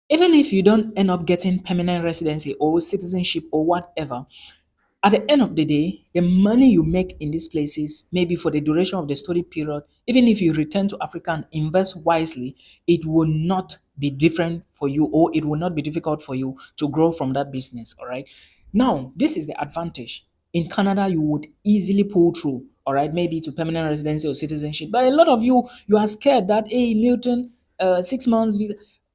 Even if you don't end up getting permanent residency or citizenship or whatever, at the end of the day, the money you make in these places, maybe for the duration of the study period, even if you return to Africa and invest wisely, it will not be different for you, or it will not be difficult for you to grow from that business. All right. Now, this is the advantage. In Canada, you would easily pull through, all right, maybe to permanent residency or citizenship. But a lot of you are scared that, hey, Milton, 6 months visa.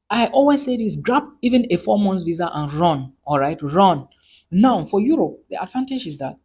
I always say this: grab even a 4 months visa and run, all right, run. Now, for Europe, the advantage is that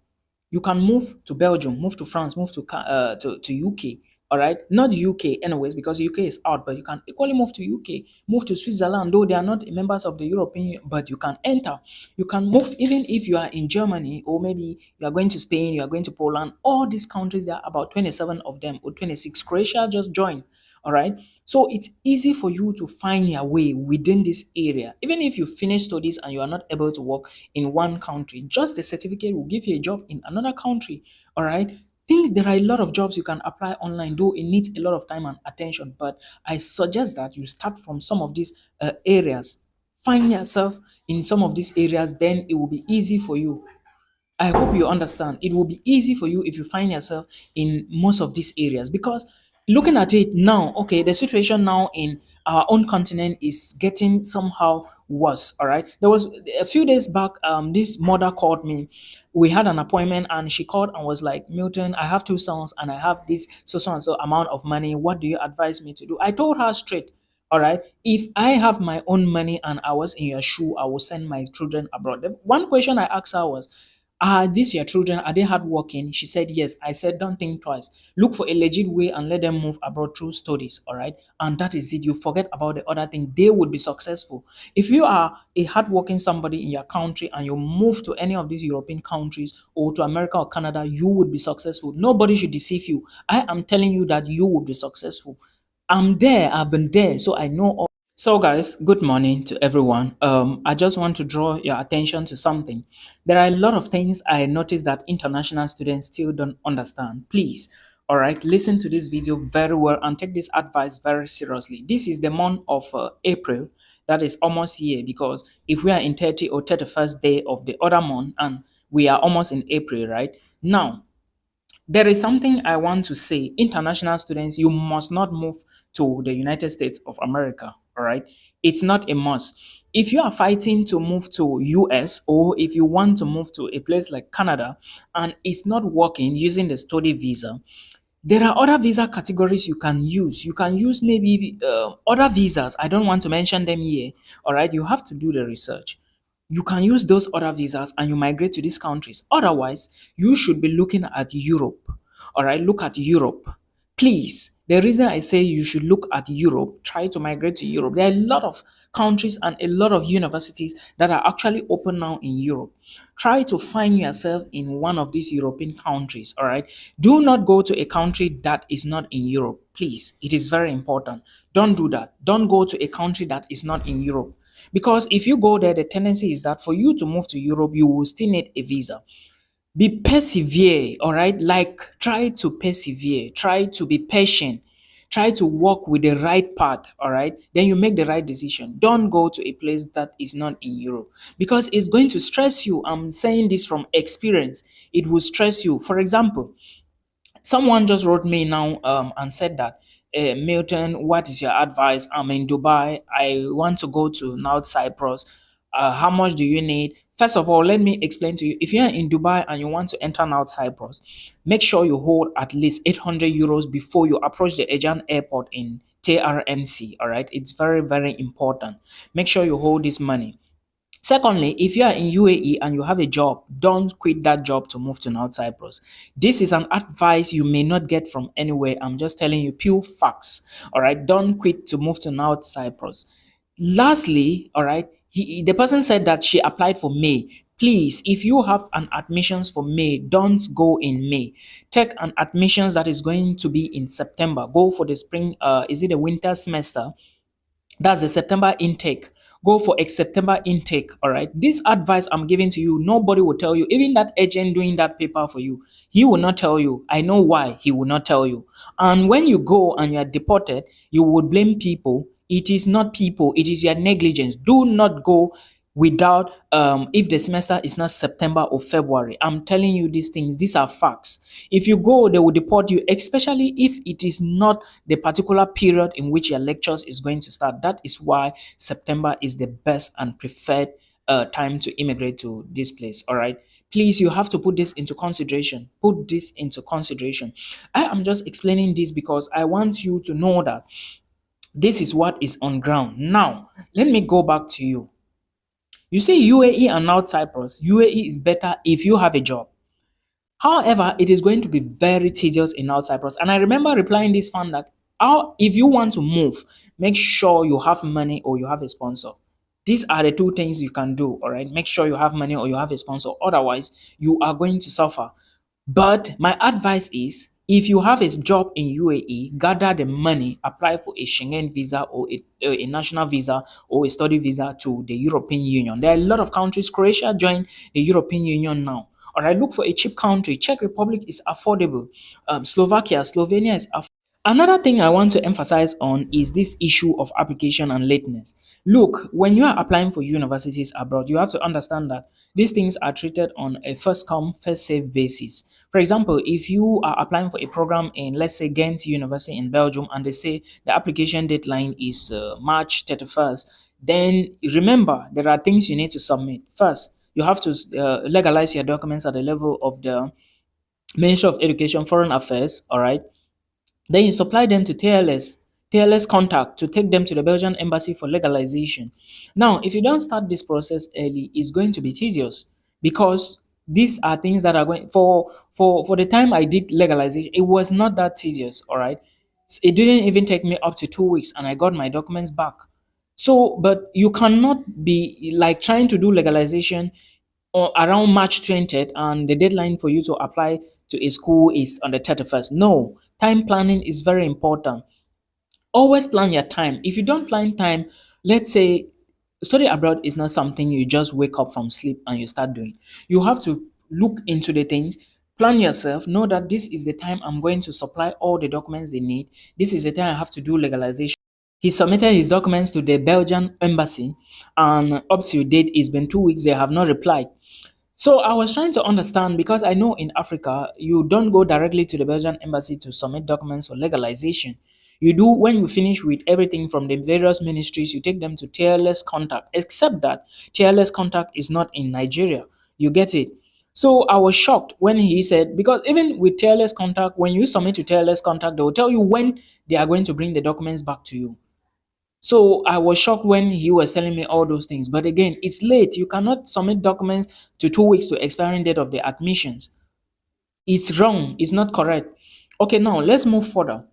you can move to Belgium, move to France, move to UK. All right, not UK anyways, because UK is out, but you can equally move to UK, move to Switzerland, though they are not members of the European Union, but you can enter. You can move even if you are in Germany, or maybe you are going to Spain, you are going to Poland. All these countries, there are about 27 of them, or 26. Croatia just joined. All right. So it's easy for you to find your way within this area. Even if you finish studies and you are not able to work in one country, just the certificate will give you a job in another country. All right. Things There are a lot of jobs you can apply online, though it needs a lot of time and attention. But I suggest that you start from some of these areas. Find yourself in some of these areas, then it will be easy for you. I hope you understand. It will be easy for you if you find yourself in most of these areas, because looking at it now, okay, the situation now in our own continent is getting somehow worse. All right. There was a few days back, this mother called me. We had an appointment and she called and was like, Milton, I have two sons and I have this so and so amount of money. What do you advise me to do? I told her straight. All right. If I have my own money and I was in your shoe, I will send my children abroad. The one question I asked her was, are these your children? Are they hardworking? She said yes. I said, don't think twice. Look for a legit way and let them move abroad through studies. All right. And that is it. You forget about the other thing. They would be successful. If you are a hardworking somebody in your country and you move to any of these European countries or to America or Canada, you would be successful. Nobody should deceive you. I am telling you that you will be successful. I'm there. I've been there. So I know all. So, guys, good morning to everyone. I just want to draw your attention to something. There are a lot of things I noticed that international students still don't understand. Please, all right, listen to this video very well and take this advice very seriously. This is the month of April, that is almost here, because if we are in 30 or 31st day of the other month and we are almost in April, right? Now, there is something I want to say. International students, you must not move to the United States of America. All right. It's not a must. If you are fighting to move to US, or if you want to move to a place like Canada and it's not working using the study visa, there are other visa categories you can use. You can use maybe other visas. I don't want to mention them here. All right. You have to do the research. You can use those other visas and you migrate to these countries. Otherwise, you should be looking at Europe. All right, look at Europe. Please, the reason I say you should look at Europe, try to migrate to Europe. There are a lot of countries and a lot of universities that are actually open now in Europe. Try to find yourself in one of these European countries. All right, do not go to a country that is not in Europe. Please, it is very important. Don't do that. Don't go to a country that is not in Europe. Because if you go there, the tendency is that for you to move to Europe, you will still need a visa. Be persevere, all right? Like, try to persevere, try to be patient, try to walk with the right path, all right? Then you make the right decision. Don't go to a place that is not in Europe, because it's going to stress you. I'm saying this from experience. It will stress you. For example, someone just wrote me now and said that, Milton, what is your advice? I'm in Dubai. I want to go to North Cyprus. How much do you need? First of all, let me explain to you. If you're in Dubai and you want to enter North Cyprus, make sure you hold at least 800 euros before you approach the Aegean airport in TRMC. All right, it's very, very important. Make sure you hold this money. Secondly, if you are in UAE and you have a job, don't quit that job to move to North Cyprus. This is an advice you may not get from anywhere. I'm just telling you pure facts. All right, don't quit to move to North Cyprus. Lastly, all right, the person said that she applied for May. Please, if you have an admissions for May, don't go in May. Take an admissions that is going to be in September. Go for the spring, is it a winter semester? That's the September intake. Go for a September intake. All right. This advice I'm giving to you, nobody will tell you. Even that agent doing that paper for you, he will not tell you. I know why he will not tell you. And when you go and you are deported, you would blame people. It is not people, it is your negligence. Do not go without if the semester is not September or February. I'm telling you these things, these are facts. If you go, they will deport you, especially if it is not the particular period in which your lectures is going to start. That is why September is the best and preferred time to immigrate to this place. All right, please, you have to put this into consideration. Put this into consideration. I am just explaining this because I want you to know that this is what is on ground. Now, let me go back to you. You say UAE and North Cyprus. UAE is better if you have a job. However, it is going to be very tedious in North Cyprus. And I remember replying this fan that if you want to move, make sure you have money or you have a sponsor. These are the two things you can do. All right. Make sure you have money or you have a sponsor. Otherwise, you are going to suffer. But my advice is if you have a job in UAE, gather the money, apply for a Schengen visa or a national visa or a study visa to the European Union. There are a lot of countries. Croatia joined the European Union now. All right, look for a cheap country. Czech Republic is affordable. Slovakia, Slovenia is affordable. Another thing I want to emphasize on is this issue of application and lateness. Look, when you are applying for universities abroad, you have to understand that these things are treated on a first come, first served basis. For example, if you are applying for a program in, let's say, Ghent University in Belgium, and they say the application deadline is March 31st, then remember there are things you need to submit. First, you have to legalize your documents at the level of the Ministry of Education, Foreign Affairs, all right? Then you supply them to TLS contact to take them to the Belgian embassy for legalization. Now, if you don't start this process early, it's going to be tedious because these are things that are going for the time I did legalization, it was not that tedious, all right? It didn't even take me up to 2 weeks and I got my documents back. So, but you cannot be like trying to do legalization or around March 20th, and the deadline for you to apply to a school is on the 31st. No, time planning is very important. Always plan your time. If you don't plan time, let's say study abroad is not something you just wake up from sleep and you start doing. You have to look into the things, plan yourself, know that this is the time I'm going to supply all the documents they need. This is the time I have to do legalization. He submitted his documents to the Belgian embassy, and up to date, it's been 2 weeks, they have not replied. So I was trying to understand because I know in Africa, you don't go directly to the Belgian embassy to submit documents for legalization. You do when you finish with everything from the various ministries, you take them to TLS contact, except that TLS contact is not in Nigeria. You get it? So I was shocked when he said, because even with TLS contact, when you submit to TLS contact, they will tell you when they are going to bring the documents back to you. So I was shocked when he was telling me all those things. But again, it's late. You cannot submit documents to 2 weeks to expiring date of the admissions. It's wrong. It's not correct. Okay, now let's move further.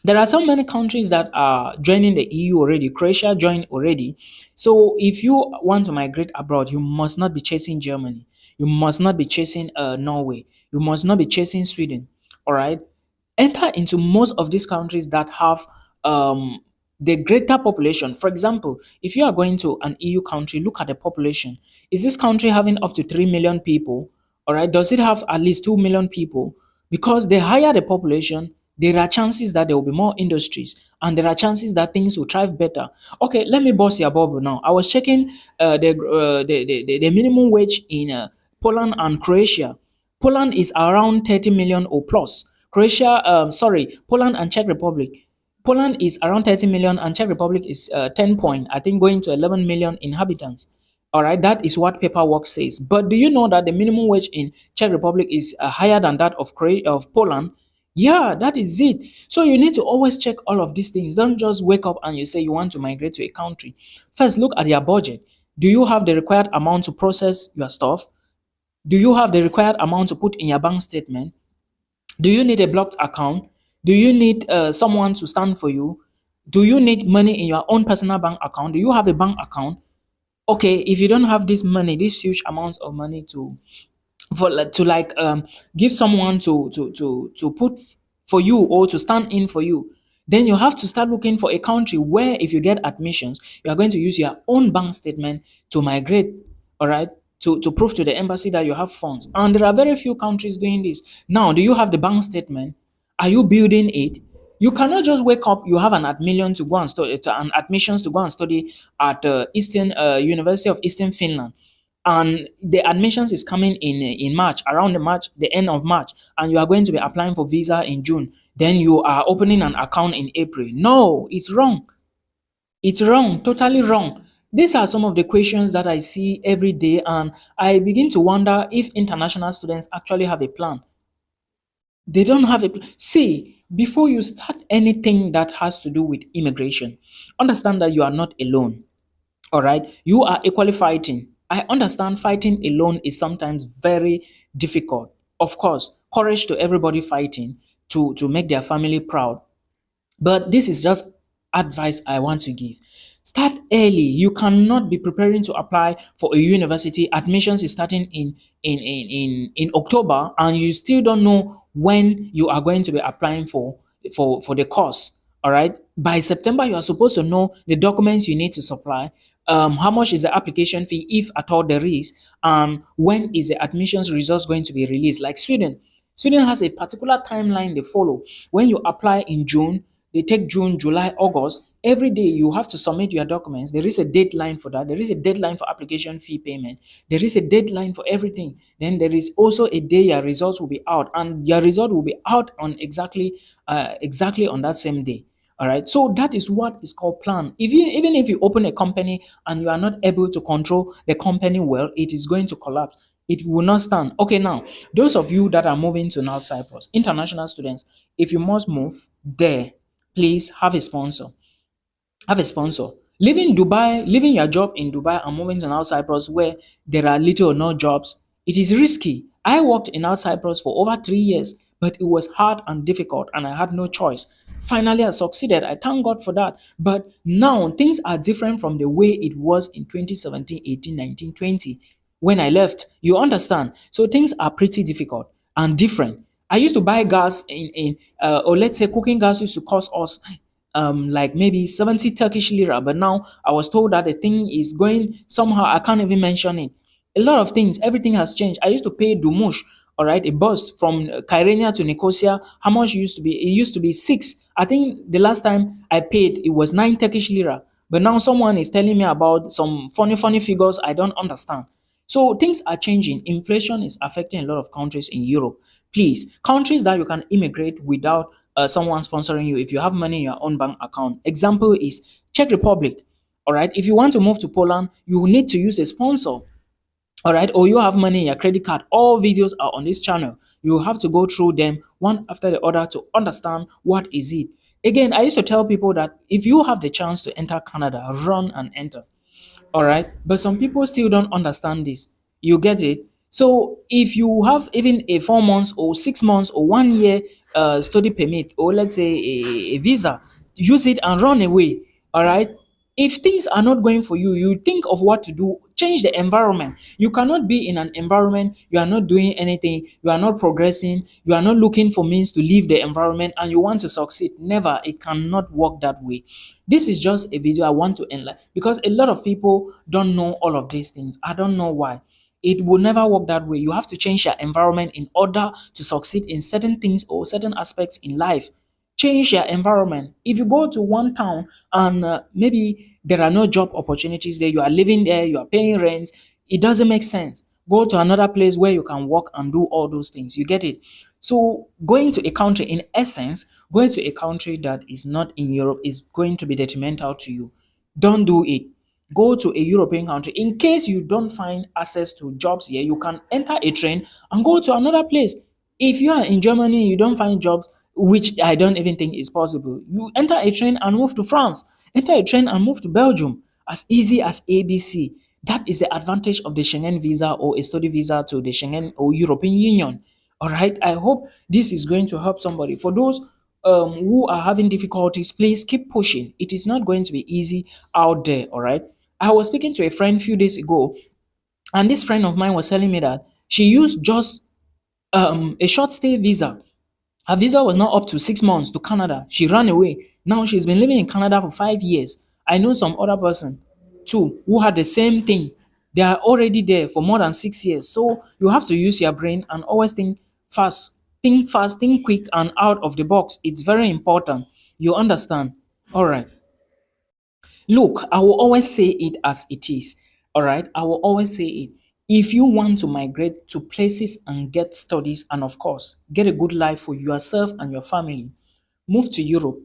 There are so many countries that are joining the EU already. Croatia joined already. So if you want to migrate abroad, you must not be chasing Germany. You must not be chasing Norway. You must not be chasing Sweden. All right. Enter into most of these countries that have um, the greater population. For example, if you are going to an EU country, look at the population. Is this country having up to 3 million people? All right. Does it have at least 2 million people? Because the higher the population, there are chances that there will be more industries and there are chances that things will thrive better. Okay, let me bust your bubble now. I was checking the minimum wage in Poland and Croatia. Poland is around 30 million or plus. Poland and Czech Republic. Poland is around 30 million and Czech Republic is 10 point, I think going to 11 million inhabitants. All right, that is what paperwork says. But do you know that the minimum wage in Czech Republic is higher than that of Poland? Yeah, that is it. So you need to always check all of these things. Don't just wake up and you say you want to migrate to a country. First, look at your budget. Do you have the required amount to process your stuff? Do you have the required amount to put in your bank statement? Do you need a blocked account? Do you need someone to stand for you? Do you need money in your own personal bank account? Do you have a bank account? Okay, if you don't have this money, these huge amounts of money to give someone to put for you or to stand in for you, then you have to start looking for a country where if you get admissions, you are going to use your own bank statement to migrate, all right, to prove to the embassy that you have funds. And there are very few countries doing this. Now, do you have the bank statement? Are you building it? You cannot just wake up, you have an admission to go and study, an admissions to go and study at Eastern University of Eastern Finland, and the admissions is coming in March, around the end of March, and you are going to be applying for visa in June. Then you are opening an account in April. No, it's wrong. It's wrong, totally wrong. These are some of the questions that I see every day, and I begin to wonder if international students actually have a plan. They don't have a see, before you start anything that has to do with immigration, understand that you are not alone. All right, you are equally fighting. I understand fighting alone is sometimes very difficult. Of course, courage to everybody fighting to make their family proud. But this is just advice I want to give. Start early. You cannot be preparing to apply for a university. Admissions is starting in October, and you still don't know when you are going to be applying for the course. All right. By September, you are supposed to know the documents you need to supply. How much is the application fee, if at all there is? When is the admissions results going to be released? Like Sweden, Sweden has a particular timeline they follow. When you apply in June, they take June, July, August. Every day you have to submit your documents. There is a deadline for that. There is a deadline for application fee payment. There is a deadline for everything. Then there is also a day your results will be out, and your result will be out on exactly on that same day. All right. So that is what is called plan. If you even if you open a company and you are not able to control the company well, it is going to collapse. It will not stand. Okay, now those of you that are moving to North Cyprus, international students, if you must move there, please have a sponsor. Have a sponsor. Leaving Dubai, leaving your job in Dubai and moving to North Cyprus where there are little or no jobs, it is risky. I worked in North Cyprus for over 3 years, but it was hard and difficult, and I had no choice. Finally, I succeeded. I thank God for that. But now things are different from the way it was in 2017, 18, 19, 20 when I left. You understand? So things are pretty difficult and different. I used to buy gas or let's say cooking gas used to cost us like maybe 70 Turkish lira, but now I was told that the thing is going somehow. I can't even mention it. A lot of things, everything has changed. I used to pay Dumush, all right, a bus from Kyrenia to Nicosia. How much it used to be? It used to be six. I think the last time I paid it was 9 Turkish lira. But now someone is telling me about some funny figures I don't understand. So things are changing. Inflation is affecting a lot of countries in Europe. Please, countries that you can immigrate without someone sponsoring you, if you have money in your own bank account. Example is Czech Republic. All right. If you want to move to Poland, you need to use a sponsor. All right. Or you have money in your credit card. All videos are on this channel. You have to go through them one after the other to understand what is it. Again, I used to tell people that if you have the chance to enter Canada, run and enter. All right. But some people still don't understand this. You get it? So if you have even a 4 months or 6 months or 1 year study permit, or let's say a visa, use it and run away. All right. If things are not going for you, you think of what to do. Change the environment. You cannot be in an environment you are not doing anything, you are not progressing, you are not looking for means to leave the environment, and you want to succeed. Never. It cannot work that way. This is just a video I want to enlighten, because a lot of people don't know all of these things. I don't know why. It will never work that way. You have to change your environment in order to succeed in certain things or certain aspects in life. Change your environment. If you go to one town and maybe there are no job opportunities there, you are living there, you are paying rent, it doesn't make sense. Go to another place where you can work and do all those things. You get it? So, going to a country, in essence, going to a country that is not in Europe is going to be detrimental to you. Don't do it. Go to a European country. In case you don't find access to jobs here, you can enter a train and go to another place. If you are in Germany, you don't find jobs, which I don't even think is possible. You enter a train and move to France, enter a train and move to Belgium. As easy as ABC. That is the advantage of the Schengen visa or a study visa to the Schengen or European Union. All right. I hope this is going to help somebody. For those who are having difficulties, please keep pushing. It is not going to be easy out there. All right. I was speaking to a friend a few days ago, and this friend of mine was telling me that she used just a short stay visa. Her visa was not up to 6 months to Canada. She ran away. Now she's been living in Canada for 5 years. I know some other person too who had the same thing. They are already there for more than 6 years. So you have to use your brain and always think fast, think quick, and out of the box. It's very important. You understand? All right. Look, I will always say it as it is. All right. I will always say it. If you want to migrate to places and get studies, and of course, get a good life for yourself and your family, move to Europe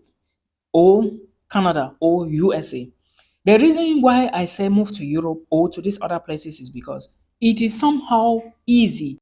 or Canada or USA. The reason why I say move to Europe or to these other places is because it is somehow easy